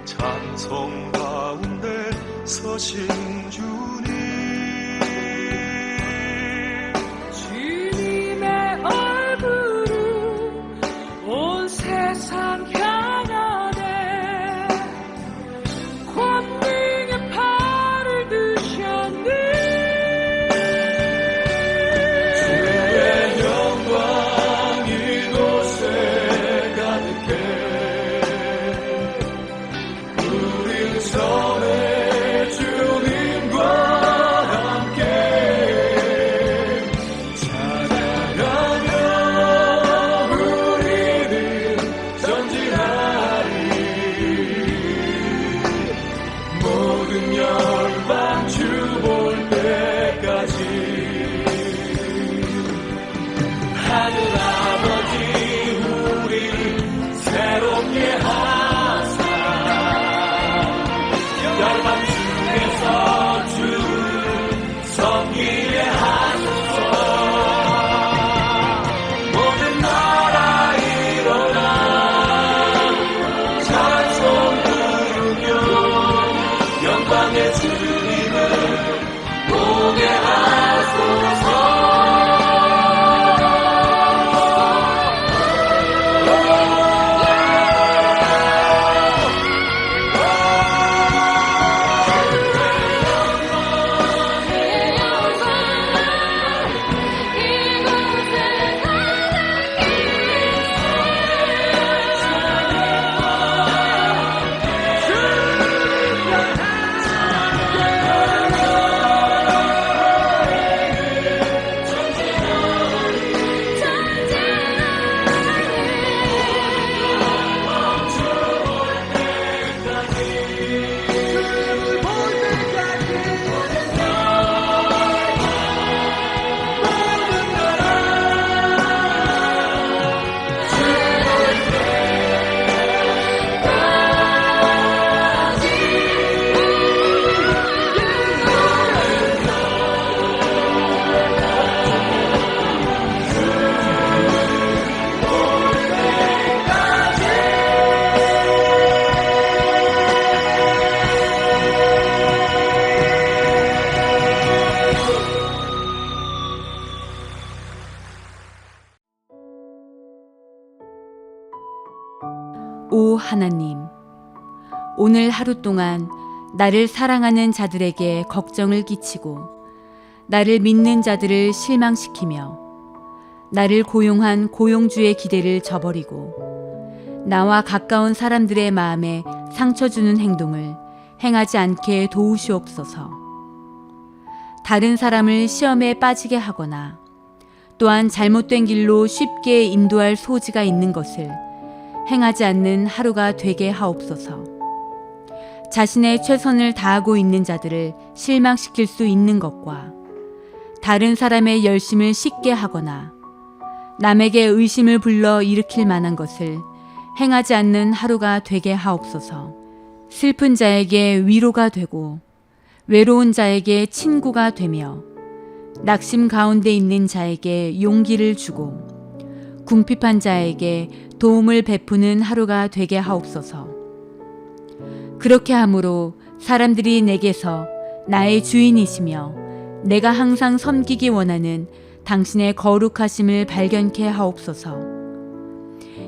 찬송 가운데 서신 주님 주님의 얼굴은 온 세상 향하네 권능의 팔을 드셨네 주의 영광 이곳에 가득해 우린 전에 주님과 함께 찬양하며 우리는 전진하리 모든 열 영광의 주님을 보게 하소서. 오 하나님, 오늘 하루 동안 나를 사랑하는 자들에게 걱정을 끼치고 나를 믿는 자들을 실망시키며 나를 고용한 고용주의 기대를 저버리고 나와 가까운 사람들의 마음에 상처 주는 행동을 행하지 않게 도우시옵소서. 다른 사람을 시험에 빠지게 하거나 또한 잘못된 길로 쉽게 인도할 소지가 있는 것을 행하지 않는 하루가 되게 하옵소서. 자신의 최선을 다하고 있는 자들을 실망시킬 수 있는 것과 다른 사람의 열심을 씻게 하거나 남에게 의심을 불러 일으킬 만한 것을 행하지 않는 하루가 되게 하옵소서. 슬픈 자에게 위로가 되고 외로운 자에게 친구가 되며 낙심 가운데 있는 자에게 용기를 주고 궁핍한 자에게 도움을 베푸는 하루가 되게 하옵소서. 그렇게 함으로 사람들이 내게서 나의 주인이시며 내가 항상 섬기기 원하는 당신의 거룩하심을 발견케 하옵소서.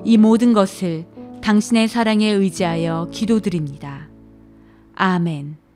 이 모든 것을 당신의 사랑에 의지하여 기도드립니다. 아멘.